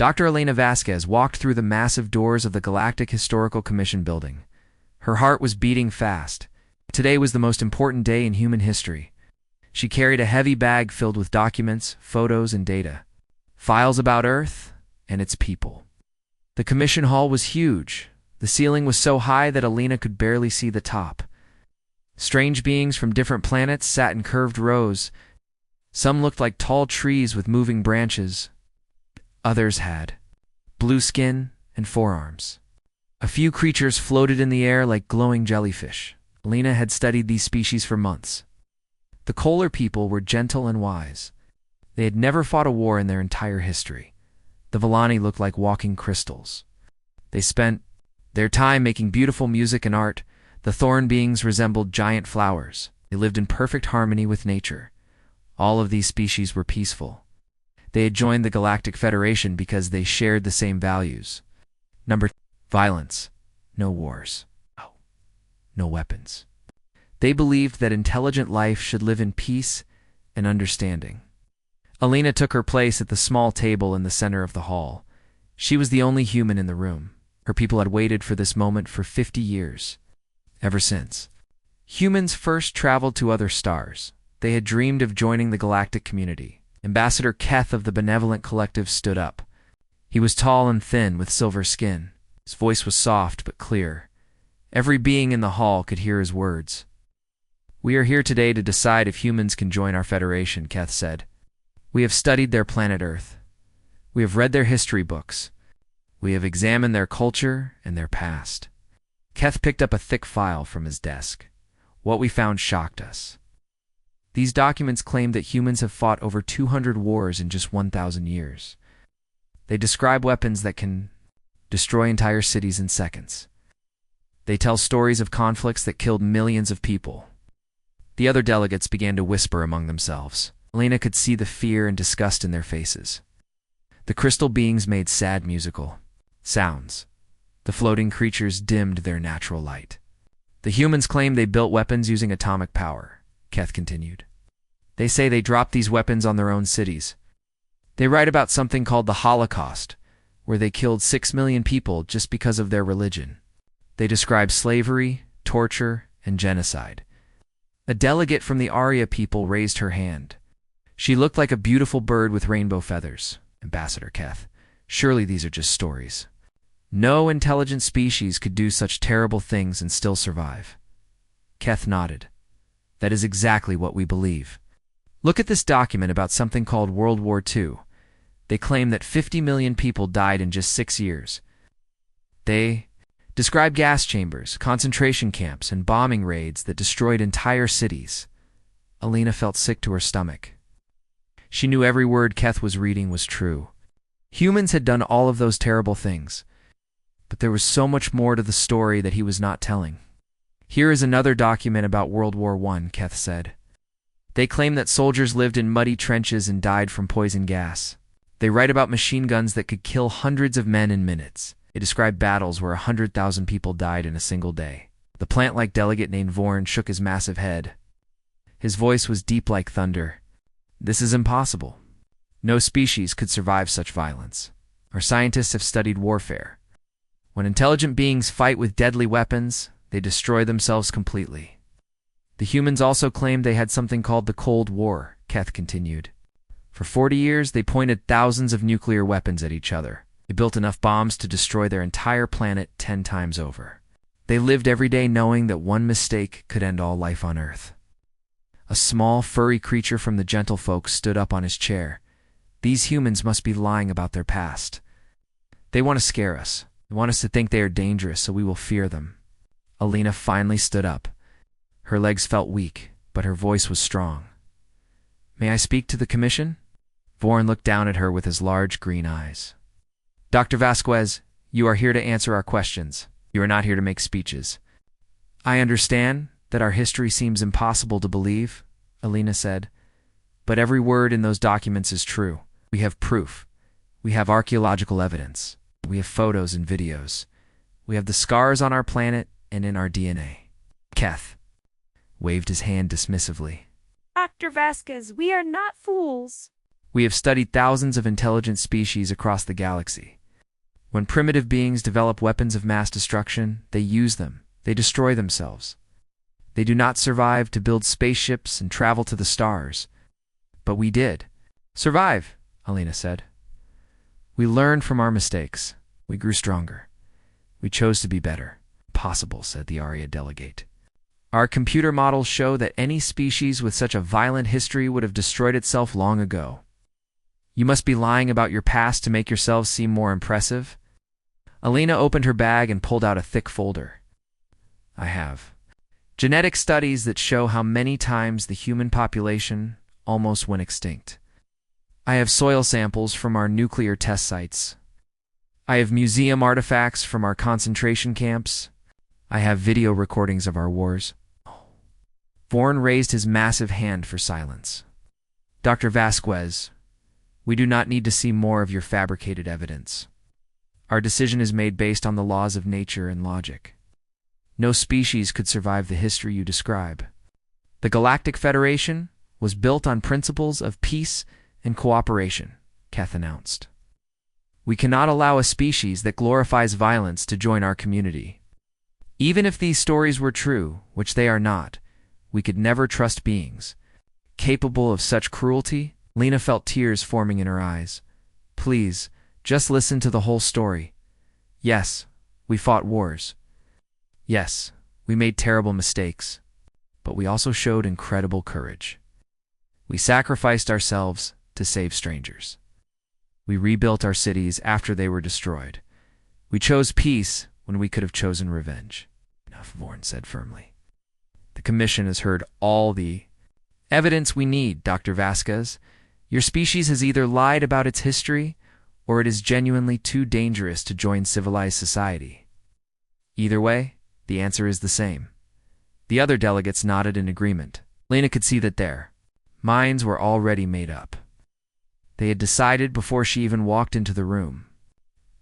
Dr. Elena Vasquez walked through the massive doors of the Galactic Historical Commission building. Her heart was beating fast. Today was the most important day in human history. She carried a heavy bag filled with documents, photos, and data. Files about Earth and its people. The commission hall was huge. The ceiling was so high that Elena could barely see the top. Strange beings from different planets sat in curved rows. Some looked like tall trees with moving branches. Others had blue skin and forearms. A few creatures floated in the air like glowing jellyfish. Elena had studied these species for months. The Kohler people were gentle and wise. They had never fought a war in their entire history. The Villani looked like walking crystals. They spent their time making beautiful music and art. The Thorn beings resembled giant flowers. They lived in perfect harmony with nature. All of these species were peaceful. They had joined the Galactic Federation because they shared the same values. Number 2, violence. No wars. No weapons. They believed that intelligent life should live in peace and understanding. Elena took her place at the small table in the center of the hall. She was the only human in the room. Her people had waited for this moment for 50 years. Ever since humans first traveled to other stars, they had dreamed of joining the galactic community. Ambassador Keth of the Benevolent Collective stood up. He was tall and thin with silver skin. His voice was soft but clear. Every being in the hall could hear his words. "We are here today to decide if humans can join our federation," Keth said. "We have studied their planet Earth. We have read their history books. We have examined their culture and their past." Keth picked up a thick file from his desk. What we found shocked us. These documents claim that humans have fought over 200 wars in just 1,000 years. They describe weapons that can destroy entire cities in seconds. They tell stories of conflicts that killed millions of people. The other delegates began to whisper among themselves. Elena could see the fear and disgust in their faces. The crystal beings made sad musical sounds. The floating creatures dimmed their natural light. "The humans claim they built weapons using atomic power," Keth continued. "They say they dropped these weapons on their own cities. They write about something called the Holocaust, where they killed 6 million people just because of their religion. They describe slavery, torture, and genocide." A delegate from the Arya people raised her hand. She looked like a beautiful bird with rainbow feathers. "Ambassador Keth, surely these are just stories. No intelligent species could do such terrible things and still survive." Keth nodded. "That is exactly what we believe. Look at this document about something called World War II. They claim that 50 million people died in just 6 years. They describe gas chambers, concentration camps, and bombing raids that destroyed entire cities." Elena felt sick to her stomach. She knew every word Keth was reading was true. Humans had done all of those terrible things. But there was so much more to the story that he was not telling. "Here is another document about World War I, Keth said. "They claim that soldiers lived in muddy trenches and died from poison gas. They write about machine guns that could kill hundreds of men in minutes. They describe battles where 100,000 people died in a single day." The plant-like delegate named Vorn shook his massive head. His voice was deep like thunder. "This is impossible. No species could survive such violence. Our scientists have studied warfare. When intelligent beings fight with deadly weapons, they destroy themselves completely." "The humans also claimed they had something called the Cold War," Keth continued. "For 40 years, they pointed thousands of nuclear weapons at each other. They built enough bombs to destroy their entire planet 10 times over. They lived every day knowing that one mistake could end all life on Earth." A small, furry creature from the gentlefolk stood up on his chair. "These humans must be lying about their past. They want to scare us. They want us to think they are dangerous, so we will fear them." Elena finally stood up. Her legs felt weak, but her voice was strong. "May I speak to the commission?" Vorn looked down at her with his large green eyes. "Dr. Vasquez, you are here to answer our questions. You are not here to make speeches." "I understand that our history seems impossible to believe," Elena said. "But every word in those documents is true. We have proof. We have archaeological evidence. We have photos and videos. We have the scars on our planet and in our DNA." Keth waved his hand dismissively. "Dr. Vasquez, we are not fools. We have studied thousands of intelligent species across the galaxy. When primitive beings develop weapons of mass destruction, they use them. They destroy themselves. They do not survive to build spaceships and travel to the stars. But we did. Survive, Alina said. We learned from our mistakes. We grew stronger. We chose to be better. Possible, said the Aria delegate. Our computer models show that any species with such a violent history would have destroyed itself long ago. You must be lying about your past to make yourselves seem more impressive. Alina opened her bag and pulled out a thick folder. I have genetic studies that show how many times the human population almost went extinct. I have soil samples from our nuclear test sites. I have museum artifacts from our concentration camps. I have video recordings of our wars. Vorn raised his massive hand for silence. Dr. Vasquez, we do not need to see more of your fabricated evidence. Our decision is made based on the laws of nature and logic. No species could survive the history you describe. The Galactic Federation was built on principles of peace and cooperation, Keth announced. We cannot allow a species that glorifies violence to join our community. Even if these stories were true, which they are not, we could never trust beings capable of such cruelty. Lena felt tears forming in her eyes. Please, just listen to the whole story. Yes, we fought wars. Yes, we made terrible mistakes. But we also showed incredible courage. We sacrificed ourselves to save strangers. We rebuilt our cities after they were destroyed. We chose peace when we could have chosen revenge. Enough, Vorn said firmly. The Commission has heard all the evidence we need, Dr. Vasquez. Your species has either lied about its history, or it is genuinely too dangerous to join civilized society. Either way, the answer is the same. The other delegates nodded in agreement. Lena could see that their minds were already made up. They had decided before she even walked into the room.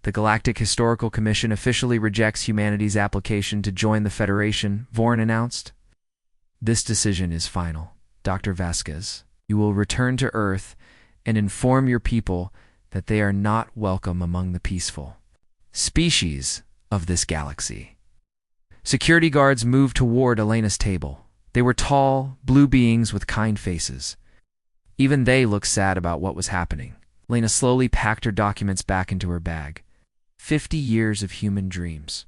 The Galactic Historical Commission officially rejects humanity's application to join the Federation, Vorn announced. This decision is final, Dr. Vasquez. You will return to Earth and inform your people that they are not welcome among the peaceful species of this galaxy. Security guards moved toward Elena's table. They were tall, blue beings with kind faces. Even they looked sad about what was happening. Elena slowly packed her documents back into her bag. 50 years of human dreams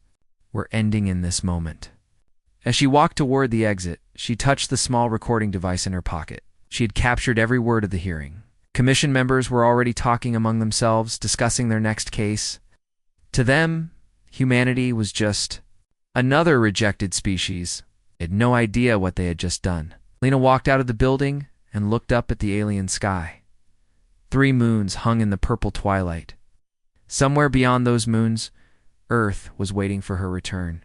were ending in this moment. As she walked toward the exit, she touched the small recording device in her pocket. She had captured every word of the hearing. Commission members were already talking among themselves, discussing their next case. To them, humanity was just another rejected species. They had no idea what they had just done. Lena walked out of the building and looked up at the alien sky. 3 moons hung in the purple twilight. Somewhere beyond those moons, Earth was waiting for her return.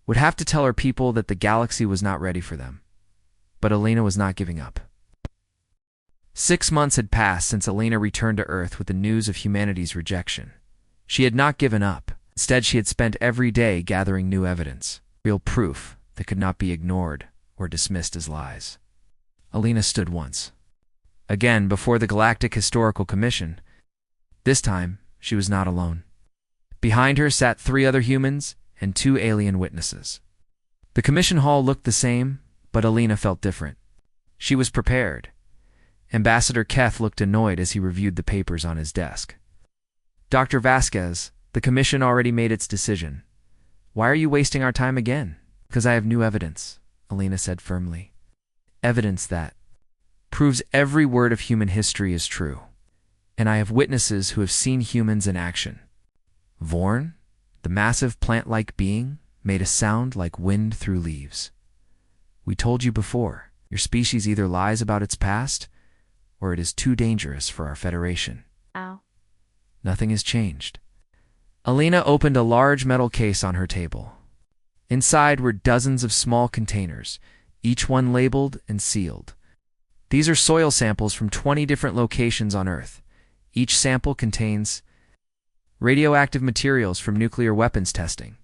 Would have to tell her people that the galaxy was not ready for them. But Elena was not giving up. 6 months had passed since Elena returned to Earth with the news of humanity's rejection. She had not given up. Instead, she had spent every day gathering new evidence, real proof that could not be ignored or dismissed as lies. Elena stood once, again before the Galactic Historical Commission. This time, she was not alone. Behind her sat 3 other humans and 2 alien witnesses. The commission hall looked the same, but Elena felt different. She was prepared. Ambassador Keth looked annoyed as he reviewed the papers on his desk. Dr. Vasquez, the commission already made its decision. Why are you wasting our time again? Because I have new evidence, Elena said firmly. Evidence that proves every word of human history is true. And I have witnesses who have seen humans in action. Vorn, the massive plant-like being, made a sound like wind through leaves. We told you before, your species either lies about its past, or it is too dangerous for our Federation. Ow. Nothing has changed. Elena opened a large metal case on her table. Inside were dozens of small containers, each one labeled and sealed. These are soil samples from 20 different locations on Earth. Each sample contains radioactive materials from nuclear weapons testing.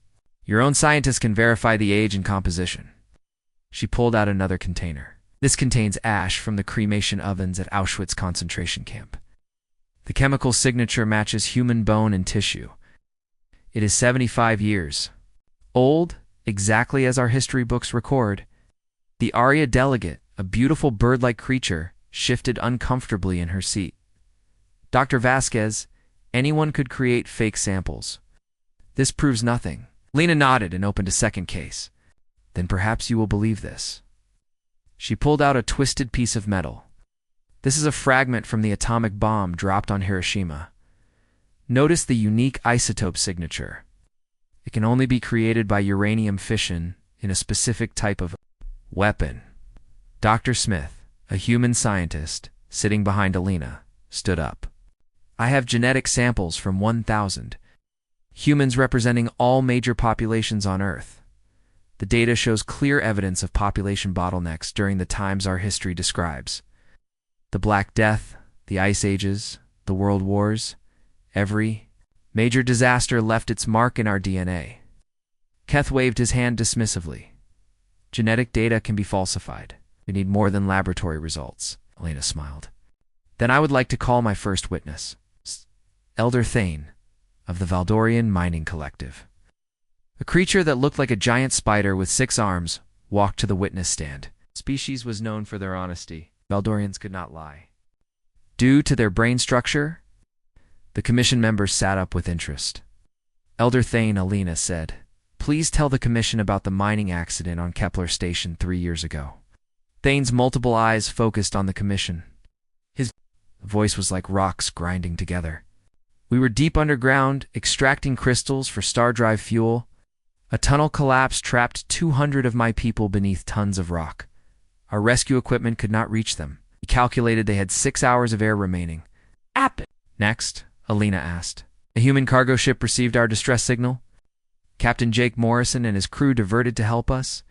Your own scientists can verify the age and composition. She pulled out another container. This contains ash from the cremation ovens at Auschwitz concentration camp. The chemical signature matches human bone and tissue. It is 75 years old, exactly as our history books record. The Aria delegate, a beautiful bird-like creature, shifted uncomfortably in her seat. Dr. Vasquez, anyone could create fake samples. This proves nothing. Lena nodded and opened a second case. Then perhaps you will believe this. She pulled out a twisted piece of metal. This is a fragment from the atomic bomb dropped on Hiroshima. Notice the unique isotope signature. It can only be created by uranium fission in a specific type of weapon. Dr. Smith, a human scientist, sitting behind Alina, stood up. I have genetic samples from 1,000 humans representing all major populations on Earth. The data shows clear evidence of population bottlenecks during the times our history describes. The Black Death, the Ice Ages, the World Wars, every major disaster left its mark in our DNA. Keth waved his hand dismissively. Genetic data can be falsified. We need more than laboratory results. Elena smiled. Then I would like to call my first witness, Elder Thane, of the Valdorian Mining Collective. A creature that looked like a giant spider with 6 arms walked to the witness stand. Species was known for their honesty. Valdorians could not lie. Due to their brain structure, the commission members sat up with interest. Elder Thane, Alina said, please tell the commission about the mining accident on Kepler Station 3 years ago. Thane's multiple eyes focused on the commission. His voice was like rocks grinding together. We were deep underground, extracting crystals for star drive fuel. A tunnel collapse trapped 200 of my people beneath tons of rock. Our rescue equipment could not reach them. We calculated they had 6 hours of air remaining. Next, Alina asked. A human cargo ship received our distress signal. Captain Jake Morrison and his crew diverted to help us.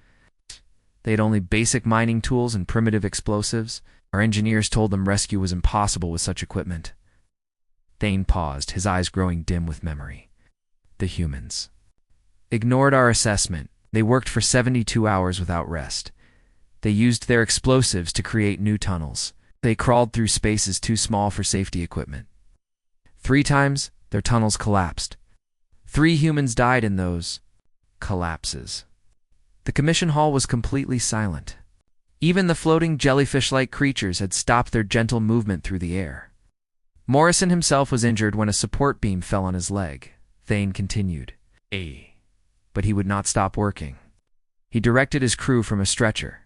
They had only basic mining tools and primitive explosives. Our engineers told them rescue was impossible with such equipment. Thane paused, his eyes growing dim with memory. The humans ignored our assessment. They worked for 72 hours without rest. They used their explosives to create new tunnels. They crawled through spaces too small for safety equipment. 3 times, their tunnels collapsed. 3 humans died in those collapses. The commission hall was completely silent. Even the floating jellyfish-like creatures had stopped their gentle movement through the air. Morrison himself was injured when a support beam fell on his leg. Thane continued. But he would not stop working. He directed his crew from a stretcher.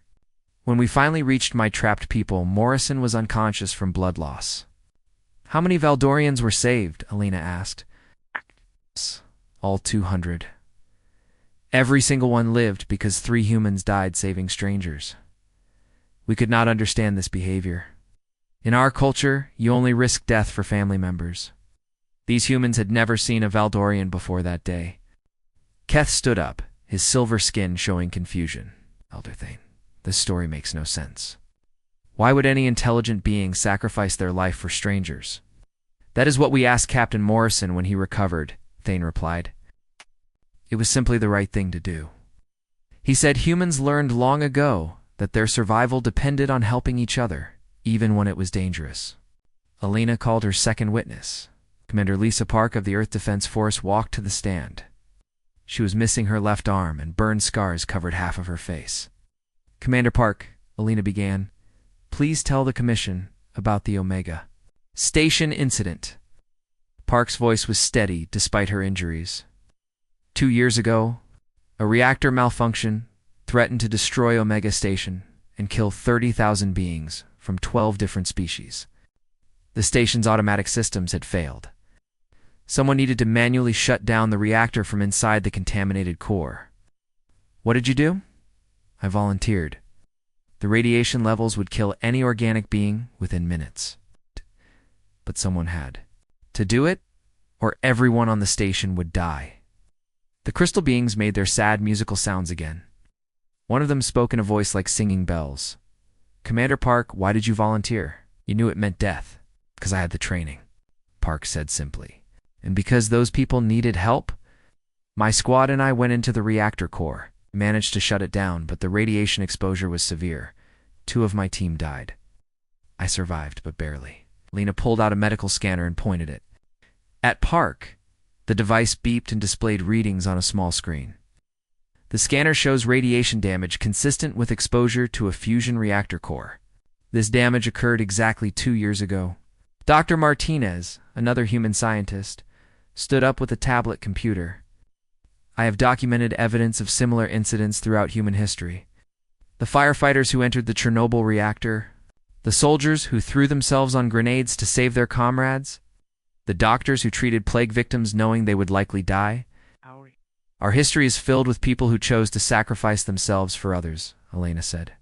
When we finally reached my trapped people, Morrison was unconscious from blood loss. How many Valdorians were saved? Alina asked. All 200. Every single one lived because 3 humans died saving strangers. We could not understand this behavior. In our culture, you only risk death for family members. These humans had never seen a Valdorian before that day. Keth stood up, his silver skin showing confusion. Elder Thane, this story makes no sense. Why would any intelligent being sacrifice their life for strangers? That is what we asked Captain Morrison when he recovered, Thane replied. It was simply the right thing to do. He said humans learned long ago that their survival depended on helping each other, even when it was dangerous. Alina called her second witness. Commander Lisa Park of the Earth Defense Force walked to the stand. She was missing her left arm, and burned scars covered half of her face. Commander Park, Alina began, please tell the commission about the Omega Station incident. Park's voice was steady despite her injuries. 2 years ago, a reactor malfunction threatened to destroy Omega Station and kill 30,000 beings from 12 different species. The station's automatic systems had failed. Someone needed to manually shut down the reactor from inside the contaminated core. What did you do? I volunteered. The radiation levels would kill any organic being within minutes. But someone had to do it, or everyone on the station would die. The crystal beings made their sad musical sounds again. One of them spoke in a voice like singing bells. Commander Park, why did you volunteer? You knew it meant death. Because I had the training, Park said simply. And because those people needed help? My squad and I went into the reactor core, managed to shut it down, but the radiation exposure was severe. 2 of my team died. I survived, but barely. Lena pulled out a medical scanner and pointed it. At Park, the device beeped and displayed readings on a small screen. The scanner shows radiation damage consistent with exposure to a fusion reactor core. This damage occurred exactly 2 years ago. Dr. Martinez, another human scientist, stood up with a tablet computer. I have documented evidence of similar incidents throughout human history. The firefighters who entered the Chernobyl reactor, the soldiers who threw themselves on grenades to save their comrades, the doctors who treated plague victims knowing they would likely die. Our history is filled with people who chose to sacrifice themselves for others, Elena said.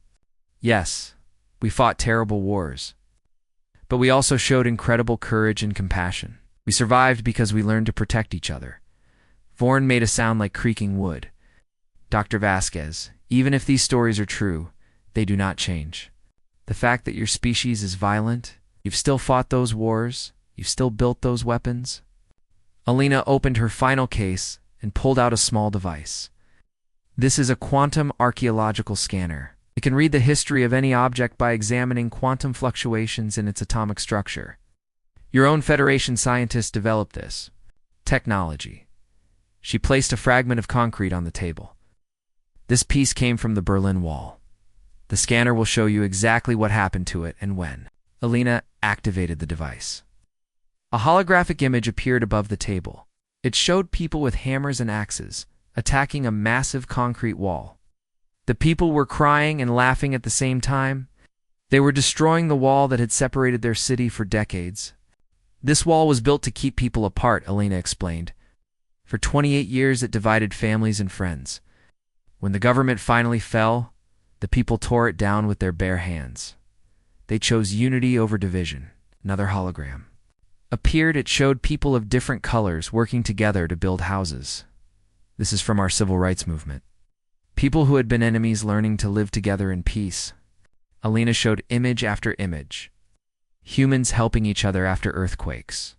Yes, we fought terrible wars. But we also showed incredible courage and compassion. We survived because we learned to protect each other. Vorn made a sound like creaking wood. Dr. Vasquez, even if these stories are true, they do not change. The fact that your species is violent, you've still fought those wars, you've still built those weapons. Alina opened her final case and pulled out a small device. This is a quantum archaeological scanner. It can read the history of any object by examining quantum fluctuations in its atomic structure. Your own Federation scientists developed this technology. She placed a fragment of concrete on the table. This piece came from the Berlin Wall. The scanner will show you exactly what happened to it and when. Alina activated the device. A holographic image appeared above the table. It showed people with hammers and axes attacking a massive concrete wall. The people were crying and laughing at the same time. They were destroying the wall that had separated their city for decades. This wall was built to keep people apart, Alina explained. For 28 years it divided families and friends. When the government finally fell, the people tore it down with their bare hands. They chose unity over division. Another hologram appeared. It showed people of different colors working together to build houses. This is from our civil rights movement. People who had been enemies learning to live together in peace. Alina showed image after image. Humans helping each other after earthquakes.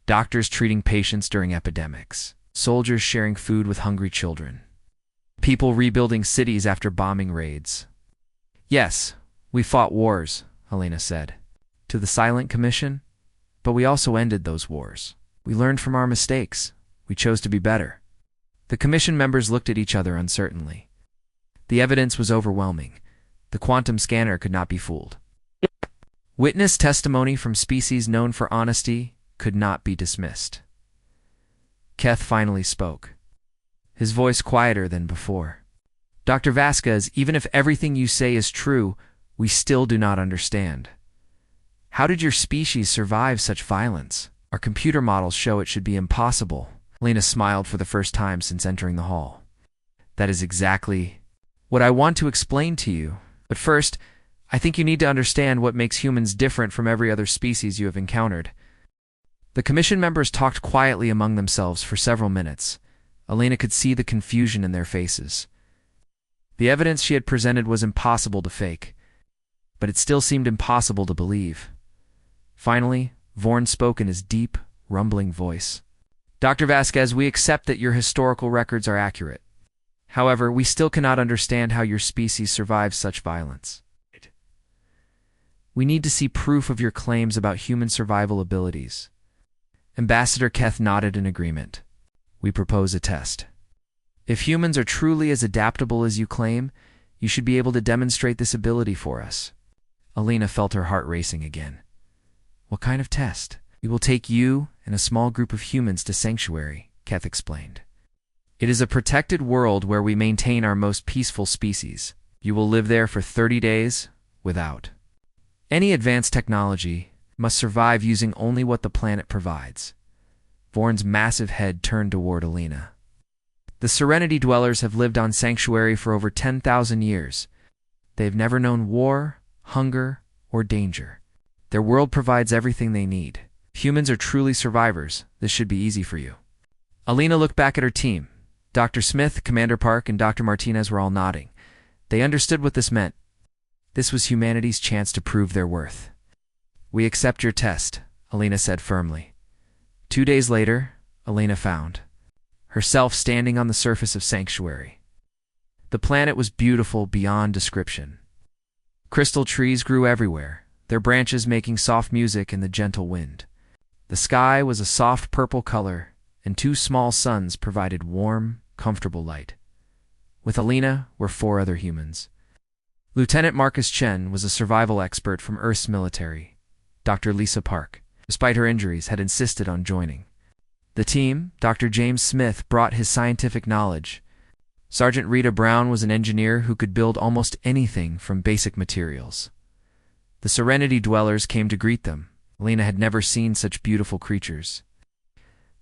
Doctors treating patients during epidemics. Soldiers sharing food with hungry children. People rebuilding cities after bombing raids. Yes, we fought wars, Alina said, to the Silent Commission, but we also ended those wars. We learned from our mistakes. We chose to be better. The commission members looked at each other uncertainly. The evidence was overwhelming. The quantum scanner could not be fooled. Witness testimony from species known for honesty could not be dismissed. Keth finally spoke, his voice quieter than before. Dr. Vasquez, even if everything you say is true, we still do not understand. How did your species survive such violence? Our computer models show it should be impossible. Lena smiled for the first time since entering the hall. That is exactly what I want to explain to you. But first, I think you need to understand what makes humans different from every other species you have encountered. The commission members talked quietly among themselves for several minutes. Elena could see the confusion in their faces. The evidence she had presented was impossible to fake, but it still seemed impossible to believe. Finally, Vorn spoke in his deep, rumbling voice. Dr. Vasquez, we accept that your historical records are accurate. However, we still cannot understand how your species survives such violence. We need to see proof of your claims about human survival abilities. Ambassador Keth nodded in agreement. We propose a test. If humans are truly as adaptable as you claim, you should be able to demonstrate this ability for us. Alina felt her heart racing again. What kind of test? We will take you and a small group of humans to Sanctuary, Keth explained. It is a protected world where we maintain our most peaceful species. You will live there for 30 days without any advanced technology, must survive using only what the planet provides. Vorn's massive head turned toward Alina. The Serenity Dwellers have lived on Sanctuary for over 10,000 years. They have never known war, hunger, or danger. Their world provides everything they need. If humans are truly survivors, this should be easy for you. Alina looked back at her team. Dr. Smith, Commander Park, and Dr. Martinez were all nodding. They understood what this meant. This was humanity's chance to prove their worth. We accept your test, Alina said firmly. 2 days later, Alina found herself standing on the surface of Sanctuary. The planet was beautiful beyond description. Crystal trees grew everywhere, their branches making soft music in the gentle wind. The sky was a soft purple color, and two small suns provided warm, comfortable light. With Alina were four other humans. Lieutenant Marcus Chen was a survival expert from Earth's military. Dr. Lisa Park, despite her injuries, had insisted on joining. The team, Dr. James Smith, brought his scientific knowledge. Sergeant Rita Brown was an engineer who could build almost anything from basic materials. The Serenity Dwellers came to greet them. Alina had never seen such beautiful creatures.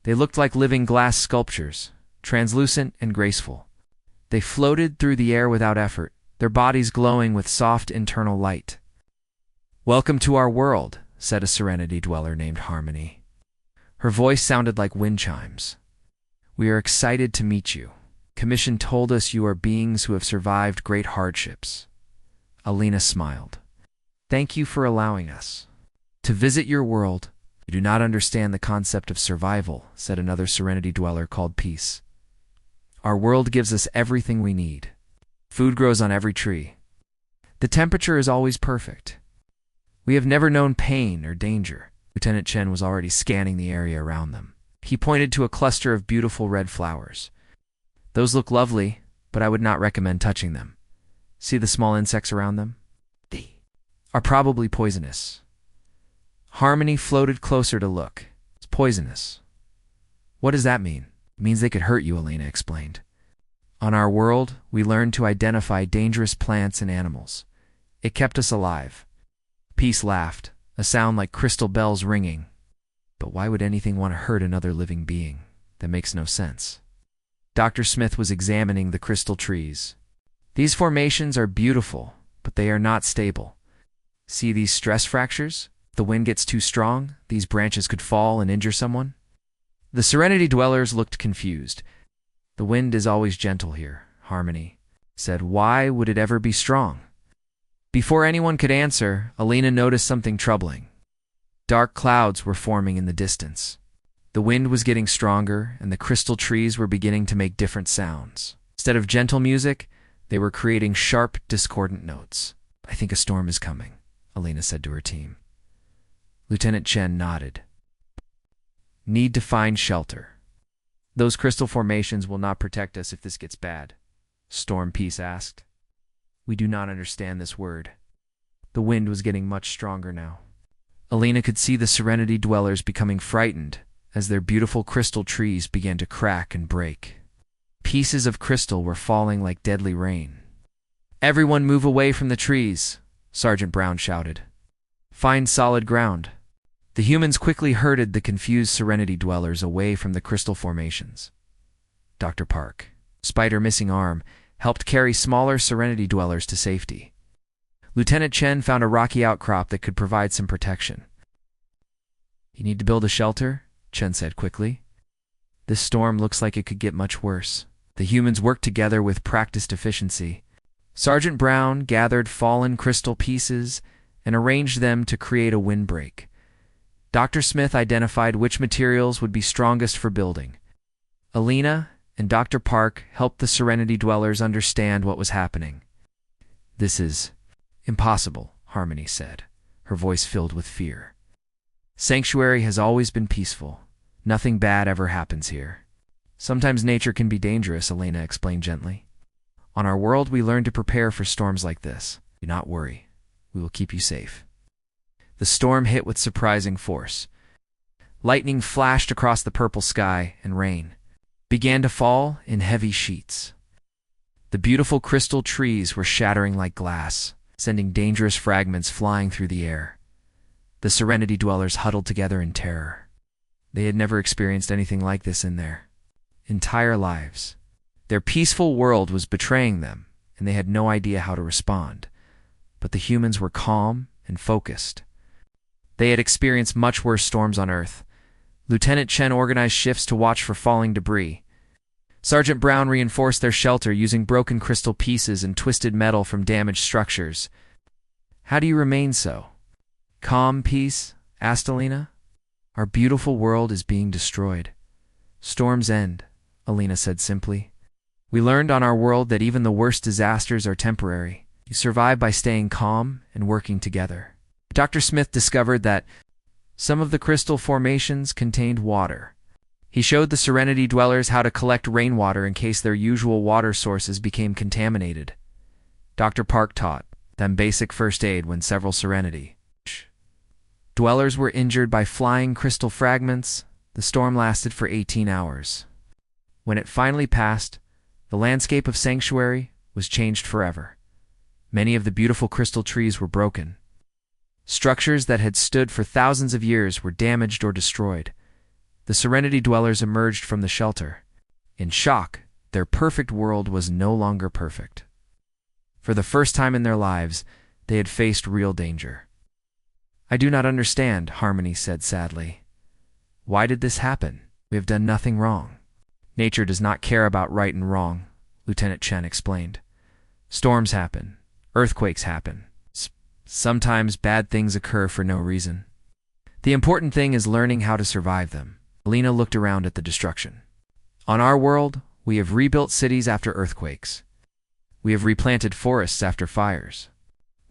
They looked like living glass sculptures, translucent and graceful. They floated through the air without effort, their bodies glowing with soft internal light. "Welcome to our world," said a Serenity Dweller named Harmony. Her voice sounded like wind chimes. "We are excited to meet you. Commission told us you are beings who have survived great hardships." Alina smiled. "Thank you for allowing us to visit your world. You do not understand the concept of survival," said another Serenity Dweller called Peace. "Our world gives us everything we need. Food grows on every tree. The temperature is always perfect. We have never known pain or danger." Lieutenant Chen was already scanning the area around them. He pointed to a cluster of beautiful red flowers. "Those look lovely, but I would not recommend touching them. See the small insects around them? They are probably poisonous." Harmony floated closer to look. "It's poisonous. What does that mean?" "It means they could hurt you," Alina explained. "On our world, we learned to identify dangerous plants and animals. It kept us alive." Peace laughed, a sound like crystal bells ringing. "But why would anything want to hurt another living being? That makes no sense." Dr. Smith was examining the crystal trees. "These formations are beautiful, but they are not stable. See these stress fractures? If the wind gets too strong, these branches could fall and injure someone." The Serenity Dwellers looked confused. "The wind is always gentle here," Harmony said. "Why would it ever be strong?" Before anyone could answer, Alina noticed something troubling. Dark clouds were forming in the distance. The wind was getting stronger, and the crystal trees were beginning to make different sounds. Instead of gentle music, they were creating sharp, discordant notes. "I think a storm is coming," Alina said to her team. Lieutenant Chen nodded. "Need to find shelter. Those crystal formations will not protect us if this gets bad," Storm Peace asked. "We do not understand this word." The wind was getting much stronger now. Alina could see the Serenity Dwellers becoming frightened as their beautiful crystal trees began to crack and break. Pieces of crystal were falling like deadly rain. "Everyone move away from the trees," Sergeant Brown shouted. "Find solid ground." The humans quickly herded the confused Serenity Dwellers away from the crystal formations. Dr. Park, despite her missing arm, helped carry smaller Serenity Dwellers to safety. Lieutenant Chen found a rocky outcrop that could provide some protection. "You need to build a shelter?" Chen said quickly. "This storm looks like it could get much worse." The humans worked together with practiced efficiency. Sergeant Brown gathered fallen crystal pieces and arranged them to create a windbreak. Dr. Smith identified which materials would be strongest for building. Alina and Dr. Park helped the Serenity Dwellers understand what was happening. "This is impossible," Harmony said, her voice filled with fear. "Sanctuary has always been peaceful. Nothing bad ever happens here." "Sometimes nature can be dangerous," Alina explained gently. "On our world, we learn to prepare for storms like this. Do not worry. We will keep you safe." The storm hit with surprising force. Lightning flashed across the purple sky, and rain began to fall in heavy sheets. The beautiful crystal trees were shattering like glass, sending dangerous fragments flying through the air. The Serenity Dwellers huddled together in terror. They had never experienced anything like this in their entire lives. Their peaceful world was betraying them, and they had no idea how to respond. But the humans were calm and focused. They had experienced much worse storms on Earth. Lieutenant Chen organized shifts to watch for falling debris. Sergeant Brown reinforced their shelter using broken crystal pieces and twisted metal from damaged structures. "How do you remain so calm, Peace?" asked Alina. "Our beautiful world is being destroyed." "Storms end," Alina said simply. "We learned on our world that even the worst disasters are temporary. You You survive by staying calm and working together. Dr. Smith discovered that some of the crystal formations contained water. He showed the Serenity dwellers how to collect rainwater in case their usual water sources became contaminated. Dr. Park taught them basic first aid when several Serenity dwellers were injured by flying crystal fragments. The storm lasted for 18 hours. When it finally passed, the landscape of Sanctuary was changed forever. Many of the beautiful crystal trees were broken. Structures that had stood for thousands of years were damaged or destroyed. The Serenity dwellers emerged from the shelter. In shock, their perfect world was no longer perfect. For the first time in their lives, they had faced real danger. "I do not understand," Harmony said sadly. "Why did this happen? We have done nothing wrong." "Nature does not care about right and wrong," Lieutenant Chen explained. "Storms happen. Earthquakes happen. Sometimes bad things occur for no reason. The important thing is learning how to survive them." Alina looked around at the destruction. "On our world, we have rebuilt cities after earthquakes. We have replanted forests after fires.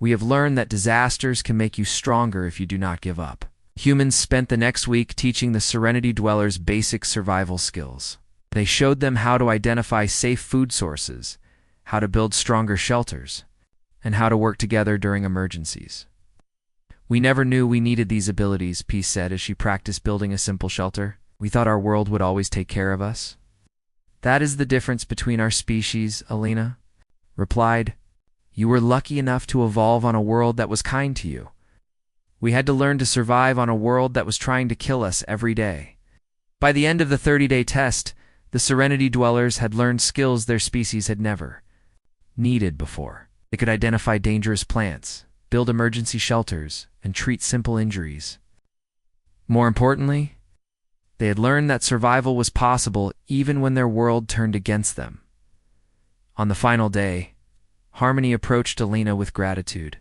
We have learned that disasters can make you stronger if you do not give up." Humans spent the next week teaching the Serenity dwellers basic survival skills. They showed them how to identify safe food sources, how to build stronger shelters, and how to work together during emergencies. "We never knew we needed these abilities," Peace said as she practiced building a simple shelter. "We thought our world would always take care of us." "That is the difference between our species," Alina replied. "You were lucky enough to evolve on a world that was kind to you. We had to learn to survive on a world that was trying to kill us every day." By the end of the 30-day test, the Serenity dwellers had learned skills their species had never needed before. They could identify dangerous plants, build emergency shelters, and treat simple injuries. More importantly, they had learned that survival was possible even when their world turned against them. On the final day, Harmony approached Alina with gratitude.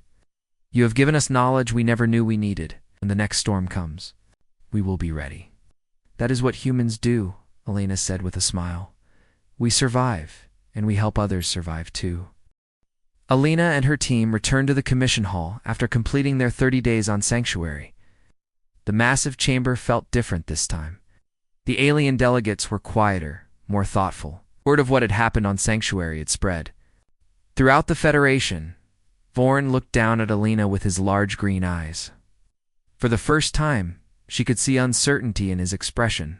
"You have given us knowledge we never knew we needed. When the next storm comes, we will be ready." "That is what humans do," Alina said with a smile. "We survive, and we help others survive too." Alina and her team returned to the commission hall after completing their 30 days on Sanctuary. The massive chamber felt different this time. The alien delegates were quieter, more thoughtful. Word of what had happened on Sanctuary had spread. Throughout the Federation, Vorn looked down at Alina with his large green eyes. For the first time, she could see uncertainty in his expression.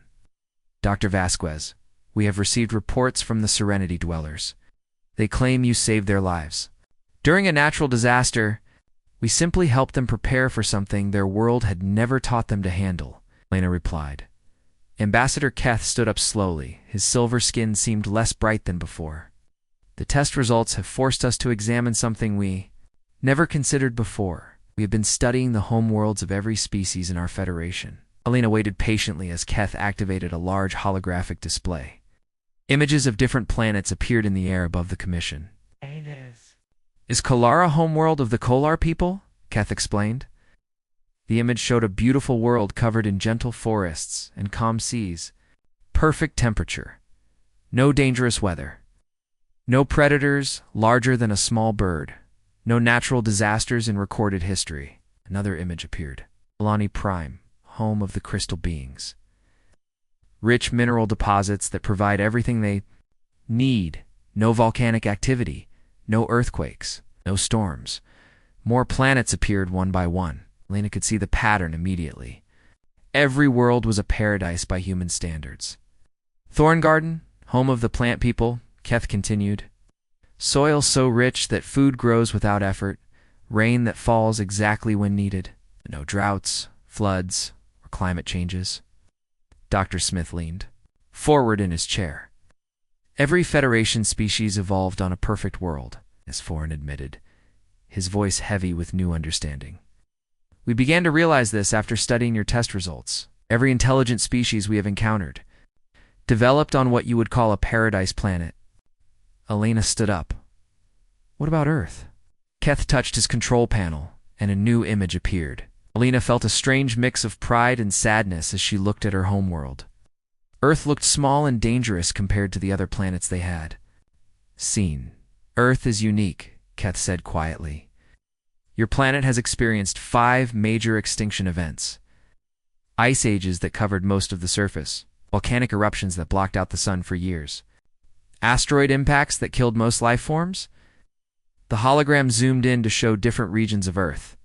"Dr. Vasquez, we have received reports from the Serenity dwellers. They claim you saved their lives. During a natural disaster, we simply helped them prepare for something their world had never taught them to handle," Alina replied. Ambassador Keth stood up slowly. His silver skin seemed less bright than before. "The test results have forced us to examine something we never considered before. We have been studying the homeworlds of every species in our Federation." Alina waited patiently as Keth activated a large holographic display. Images of different planets appeared in the air above the commission. "Is Kolar a homeworld of the Kolar people?" Keth explained. The image showed a beautiful world covered in gentle forests and calm seas. Perfect temperature. No dangerous weather. No predators larger than a small bird. No natural disasters in recorded history. Another image appeared. Alani Prime, home of the crystal beings. Rich mineral deposits that provide everything they need. No volcanic activity. No earthquakes. No storms. More planets appeared one by one. Lena could see the pattern immediately. Every world was a paradise by human standards. "Thorn Garden, home of the plant people," Keth continued. "Soil so rich that food grows without effort, rain that falls exactly when needed, no droughts, floods, or climate changes." Dr. Smith leaned forward in his chair. "Every Federation species evolved on a perfect world," as Foreign admitted, his voice heavy with new understanding. "We began to realize this after studying your test results. Every intelligent species we have encountered developed on what you would call a paradise planet." Alina stood up. "What about Earth?" Keth touched his control panel, and a new image appeared. Alina felt a strange mix of pride and sadness as she looked at her homeworld. Earth looked small and dangerous compared to the other planets they had seen. "Earth is unique," Keth said quietly. Your planet has experienced 5 major extinction events. Ice ages that covered most of the surface, volcanic eruptions that blocked out the sun for years, asteroid impacts that killed most life forms. The hologram zoomed in to show different regions of Earth.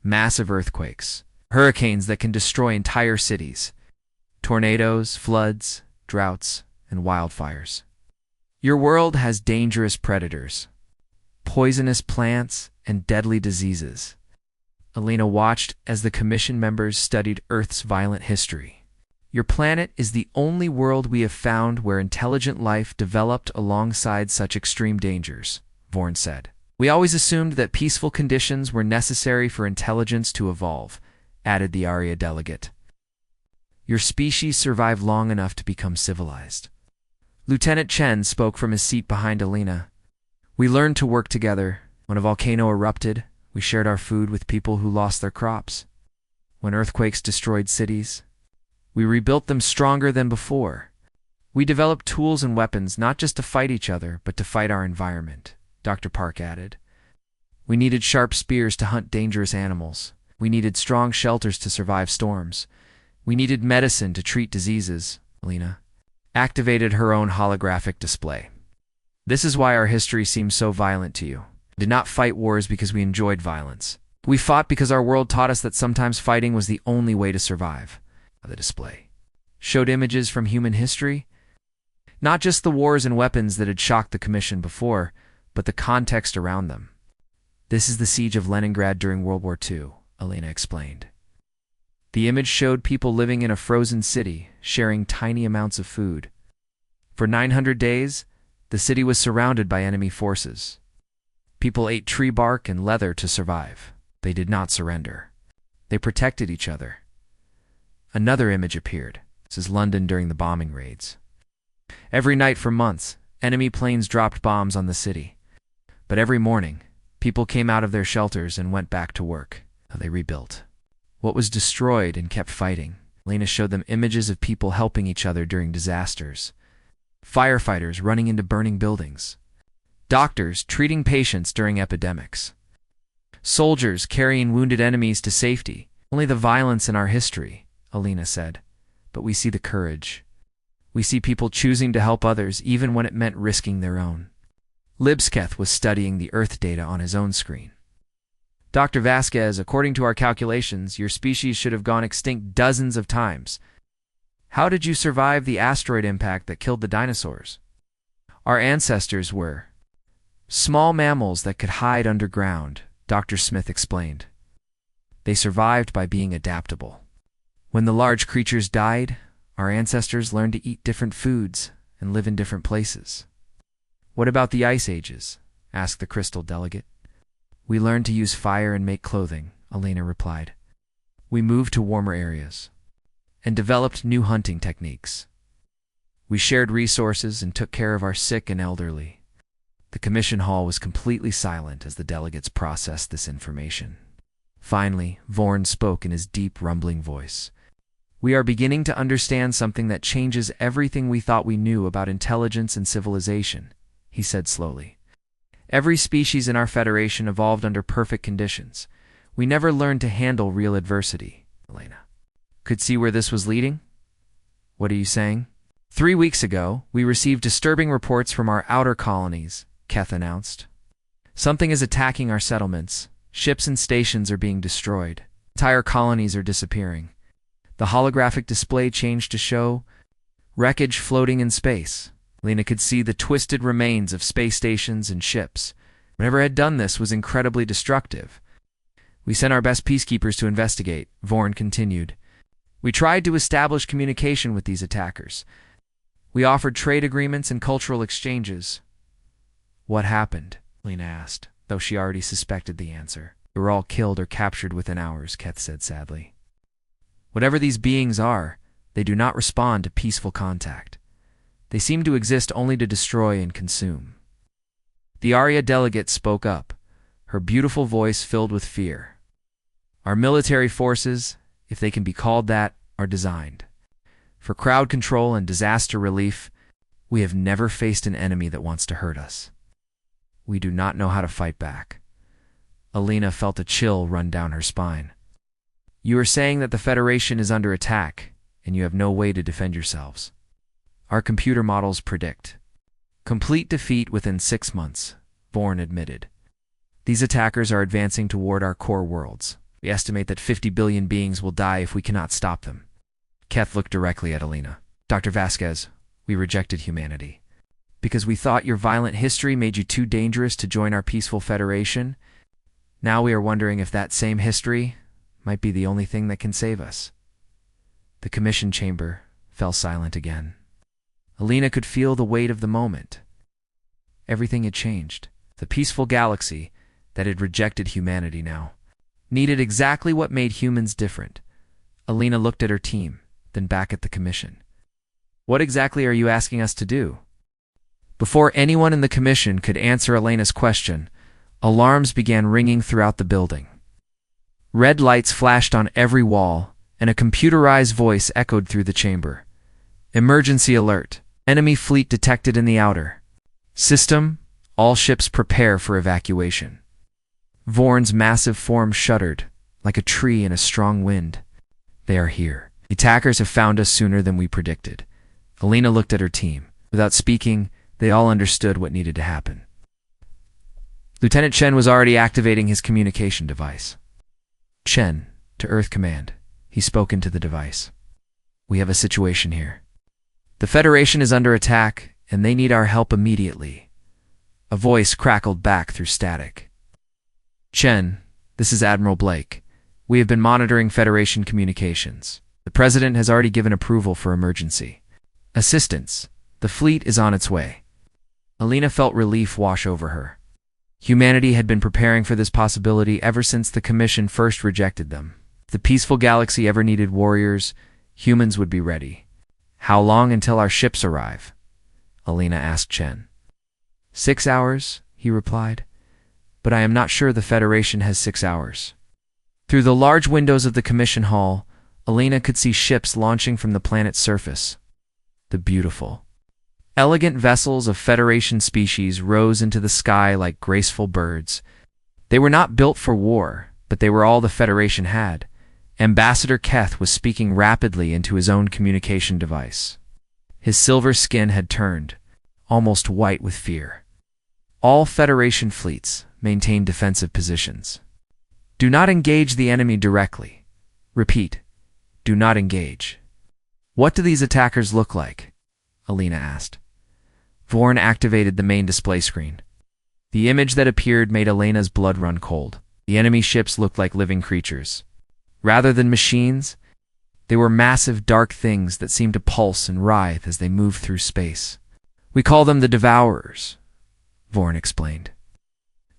Massive earthquakes, hurricanes that can destroy entire cities, tornadoes, floods, droughts, and wildfires. Your world has dangerous predators, poisonous plants, and deadly diseases. Alina watched as the commission members studied Earth's violent history. Your planet is the only world we have found where intelligent life developed alongside such extreme dangers, Vorn said. We always assumed that peaceful conditions were necessary for intelligence to evolve, added the Arya delegate. Your species survived long enough to become civilized. Lieutenant Chen spoke from his seat behind Alina. We learned to work together. When a volcano erupted, we shared our food with people who lost their crops. When earthquakes destroyed cities, we rebuilt them stronger than before. We developed tools and weapons not just to fight each other, but to fight our environment, Dr. Park added. We needed sharp spears to hunt dangerous animals. We needed strong shelters to survive storms. We needed medicine to treat diseases, Alina activated her own holographic display. This is why our history seems so violent to you. We did not fight wars because we enjoyed violence. We fought because our world taught us that sometimes fighting was the only way to survive. The display showed images from human history, not just the wars and weapons that had shocked the Commission before, but the context around them. This is the siege of Leningrad during World War II, Alina explained. The image showed people living in a frozen city, sharing tiny amounts of food. For 900 days, the city was surrounded by enemy forces. People ate tree bark and leather to survive. They did not surrender. They protected each other. Another image appeared. This is London during the bombing raids. Every night for months, enemy planes dropped bombs on the city. But every morning, people came out of their shelters and went back to work. They rebuilt what was destroyed and kept fighting. Lena showed them images of people helping each other during disasters. Firefighters running into burning buildings. Doctors treating patients during epidemics. Soldiers carrying wounded enemies to safety. Only the violence in our history, Alina said. But we see the courage. We see people choosing to help others even when it meant risking their own. Libsketh was studying the Earth data on his own screen. Dr. Vasquez, according to our calculations, your species should have gone extinct dozens of times. How did you survive the asteroid impact that killed the dinosaurs? Our ancestors were small mammals that could hide underground, Dr. Smith explained. They survived by being adaptable. When the large creatures died, our ancestors learned to eat different foods and live in different places. What about the ice ages? Asked the crystal delegate. We learned to use fire and make clothing, Alina replied. We moved to warmer areas and developed new hunting techniques. We shared resources and took care of our sick and elderly. The commission hall was completely silent as the delegates processed this information. Finally, Vorn spoke in his deep, rumbling voice. We are beginning to understand something that changes everything we thought we knew about intelligence and civilization, he said slowly. Every species in our Federation evolved under perfect conditions. We never learned to handle real adversity, Elena. Could see where this was leading? What are you saying? 3 weeks ago, we received disturbing reports from our outer colonies, Keth announced. Something is attacking our settlements. Ships and stations are being destroyed. Entire colonies are disappearing. The holographic display changed to show wreckage floating in space. Lena could see the twisted remains of space stations and ships. Whatever had done this was incredibly destructive. We sent our best peacekeepers to investigate, Vorn continued. We tried to establish communication with these attackers. We offered trade agreements and cultural exchanges. What happened? Lena asked, though she already suspected the answer. They were all killed or captured within hours, Keth said sadly. Whatever these beings are, they do not respond to peaceful contact. They seem to exist only to destroy and consume. The Arya delegate spoke up, her beautiful voice filled with fear. Our military forces, if they can be called that, are designed for crowd control and disaster relief. We have never faced an enemy that wants to hurt us. We do not know how to fight back. Alina felt a chill run down her spine. You are saying that the Federation is under attack, and you have no way to defend yourselves. Our computer models predict complete defeat within 6 months, Vorn admitted. These attackers are advancing toward our core worlds. We estimate that 50 billion beings will die if we cannot stop them. Keth looked directly at Alina. Dr. Vasquez, we rejected humanity. Because we thought your violent history made you too dangerous to join our peaceful Federation. Now we are wondering if that same history might be the only thing that can save us. The commission chamber fell silent again. Alina could feel the weight of the moment. Everything had changed. The peaceful galaxy that had rejected humanity now needed exactly what made humans different. Alina looked at her team, then back at the commission. What exactly are you asking us to do? Before anyone in the commission could answer Alina's question, alarms began ringing throughout the building. Red lights flashed on every wall, and a computerized voice echoed through the chamber. Emergency alert. Enemy fleet detected in the outer system. All ships prepare for evacuation. Vorn's massive form shuddered, like a tree in a strong wind. They are here. The attackers have found us sooner than we predicted. Alina looked at her team. Without speaking, they all understood what needed to happen. Lieutenant Chen was already activating his communication device. Chen, to Earth Command. He spoke into the device. We have a situation here. The Federation is under attack, and they need our help immediately. A voice crackled back through static. Chen, this is Admiral Blake. We have been monitoring Federation communications. The President has already given approval for emergency assistance. The fleet is on its way. Alina felt relief wash over her. Humanity had been preparing for this possibility ever since the Commission first rejected them. If the peaceful galaxy ever needed warriors, humans would be ready. How long until our ships arrive? Alina asked Chen. 6 hours, he replied. But I am not sure the Federation has 6 hours. Through the large windows of the Commission Hall, Alina could see ships launching from the planet's surface. The beautiful, elegant vessels of Federation species rose into the sky like graceful birds. They were not built for war, but they were all the Federation had. Ambassador Keth was speaking rapidly into his own communication device. His silver skin had turned, almost white with fear. All Federation fleets maintain defensive positions. Do not engage the enemy directly. Repeat, do not engage. What do these attackers look like? Alina asked. Vorn activated the main display screen. The image that appeared made Alina's blood run cold. The enemy ships looked like living creatures. Rather than machines, they were massive dark things that seemed to pulse and writhe as they moved through space. We call them the Devourers, Vorn explained.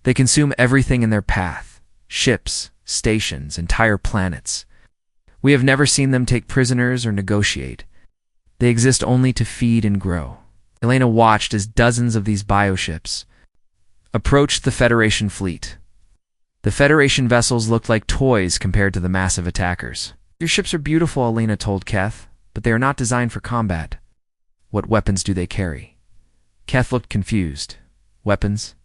They consume everything in their path, ships, stations, entire planets. We have never seen them take prisoners or negotiate. They exist only to feed and grow. Alina watched as dozens of these bioships approached the Federation fleet. The Federation vessels looked like toys compared to the massive attackers. Your ships are beautiful, Alina told Keth, but they are not designed for combat. What weapons do they carry? Keth looked confused. Weapons?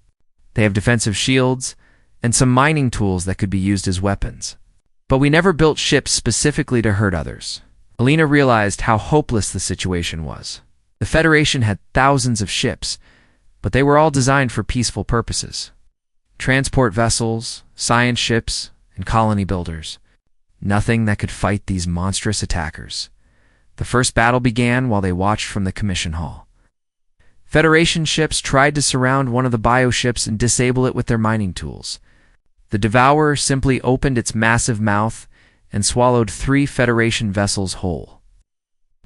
They have defensive shields and some mining tools that could be used as weapons. But we never built ships specifically to hurt others. Alina realized how hopeless the situation was. The Federation had thousands of ships, but they were all designed for peaceful purposes. Transport vessels, science ships, and colony builders. Nothing that could fight these monstrous attackers. The first battle began while they watched from the Commission Hall. Federation ships tried to surround one of the bioships and disable it with their mining tools. The Devourer simply opened its massive mouth and swallowed 3 Federation vessels whole.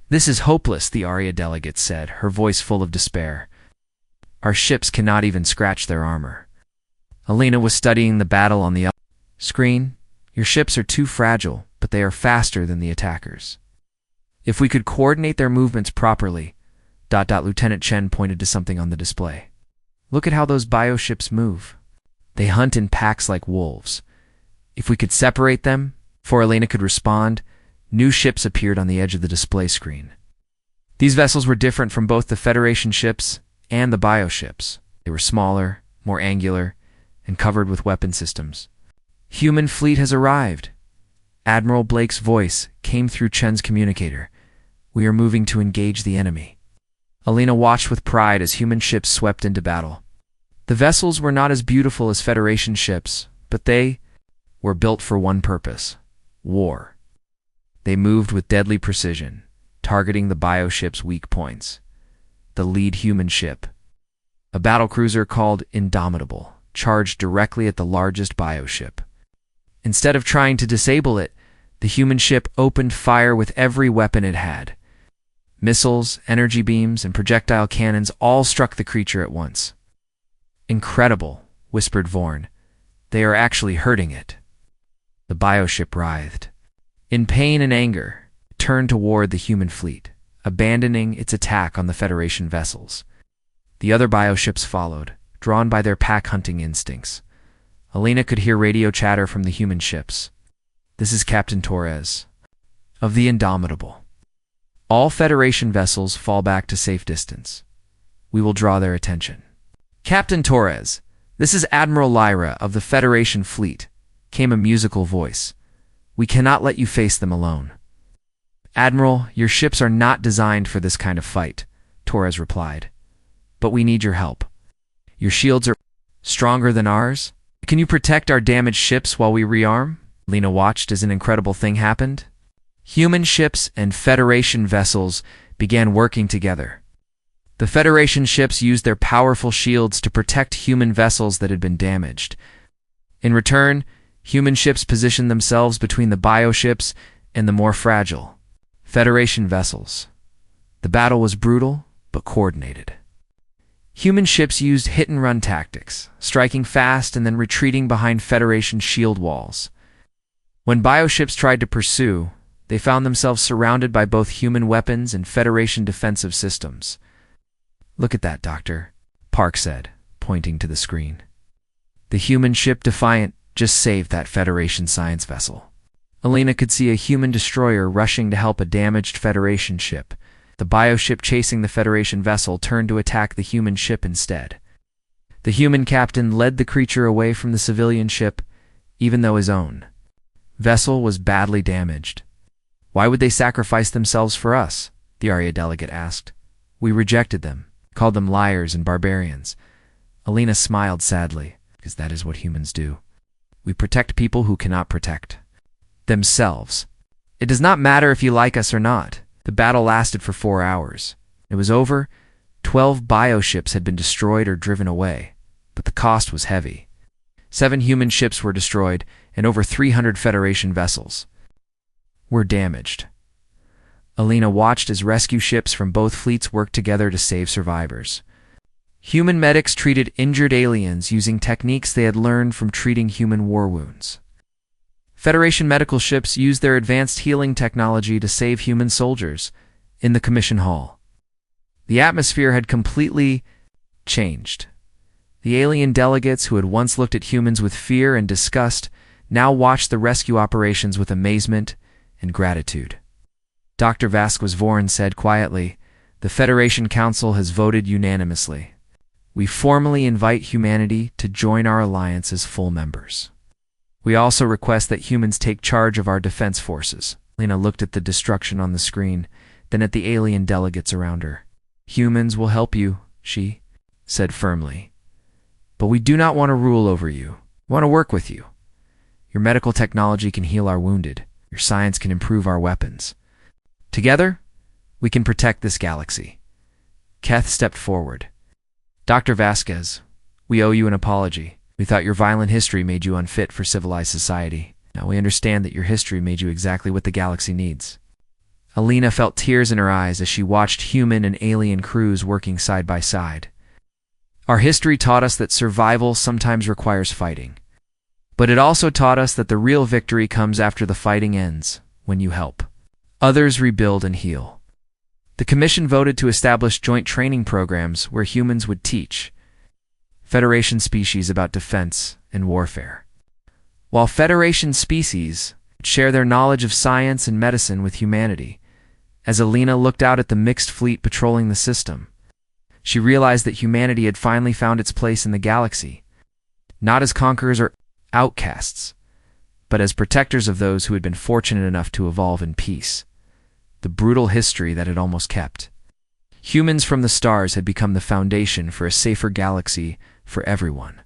This is hopeless, the Aria delegate said, her voice full of despair. Our ships cannot even scratch their armor. Alina was studying the battle on the screen. Your ships are too fragile, but they are faster than the attackers. If we could coordinate their movements properly, Lieutenant Chen pointed to something on the display. Look at how those bioships move. They hunt in packs like wolves. If we could separate them, before Alina could respond, new ships appeared on the edge of the display screen. These vessels were different from both the Federation ships and the bioships. They were smaller, more angular, and covered with weapon systems. "Human fleet has arrived." Admiral Blake's voice came through Chen's communicator. "We are moving to engage the enemy." Alina watched with pride as human ships swept into battle. The vessels were not as beautiful as Federation ships, but they were built for one purpose: war. They moved with deadly precision, targeting the bioship's weak points. The lead human ship, a battlecruiser called Indomitable, charged directly at the largest bioship. Instead of trying to disable it, the human ship opened fire with every weapon it had. Missiles, energy beams, and projectile cannons all struck the creature at once. "Incredible," whispered Vorn. "They are actually hurting it." The bioship writhed. In pain and anger, it turned toward the human fleet, abandoning its attack on the Federation vessels. The other bioships followed, drawn by their pack-hunting instincts. Alina could hear radio chatter from the human ships. "This is Captain Torres of the Indomitable. All Federation vessels fall back to safe distance. We will draw their attention." "Captain Torres, this is Admiral Lyra of the Federation fleet," came a musical voice. "We cannot let you face them alone." "Admiral, your ships are not designed for this kind of fight," Torres replied. "But we need your help. Your shields are stronger than ours. Can you protect our damaged ships while we rearm?" Lena watched as an incredible thing happened. Human ships and Federation vessels began working together. The Federation ships used their powerful shields to protect human vessels that had been damaged. In return, human ships positioned themselves between the bioships and the more fragile Federation vessels. The battle was brutal, but coordinated. Human ships used hit-and-run tactics, striking fast and then retreating behind Federation shield walls. When bioships tried to pursue, they found themselves surrounded by both human weapons and Federation defensive systems. "Look at that, Doctor," Park said, pointing to the screen. "The human ship Defiant just saved that Federation science vessel." Alina could see a human destroyer rushing to help a damaged Federation ship. The bioship chasing the Federation vessel turned to attack the human ship instead. The human captain led the creature away from the civilian ship, even though his own vessel was badly damaged. "Why would they sacrifice themselves for us?" the Arya delegate asked. "We rejected them, called them liars and barbarians." Alina smiled sadly, because that is what humans do. "We protect people who cannot protect themselves. It does not matter if you like us or not." The battle lasted for 4 hours. It was over. 12 bioships had been destroyed or driven away, but the cost was heavy. 7 human ships were destroyed, and over 300 Federation vessels were damaged. Alina watched as rescue ships from both fleets worked together to save survivors. Human medics treated injured aliens using techniques they had learned from treating human war wounds. Federation medical ships used their advanced healing technology to save human soldiers in the commission hall. The atmosphere had completely changed. The alien delegates who had once looked at humans with fear and disgust now watched the rescue operations with amazement and gratitude. Dr. Vasquez Vorn said quietly, "The Federation Council has voted unanimously. We formally invite humanity to join our alliance as full members. We also request that humans take charge of our defense forces." Lena looked at the destruction on the screen, then at the alien delegates around her. "Humans will help you," she said firmly. "But we do not want to rule over you. We want to work with you. Your medical technology can heal our wounded. Your science can improve our weapons. Together, we can protect this galaxy." Keth stepped forward. "Dr. Vasquez, we owe you an apology. We thought your violent history made you unfit for civilized society. Now we understand that your history made you exactly what the galaxy needs." Alina felt tears in her eyes as she watched human and alien crews working side by side. "Our history taught us that survival sometimes requires fighting. But it also taught us that the real victory comes after the fighting ends, when you help others rebuild and heal." The Commission voted to establish joint training programs where humans would teach Federation species about defense and warfare, while Federation species share their knowledge of science and medicine with humanity. As Alina looked out at the mixed fleet patrolling the system, she realized that humanity had finally found its place in the galaxy, not as conquerors or outcasts, but as protectors of those who had been fortunate enough to evolve in peace. The brutal history that had almost kept. Humans from the stars had become the foundation for a safer galaxy for everyone.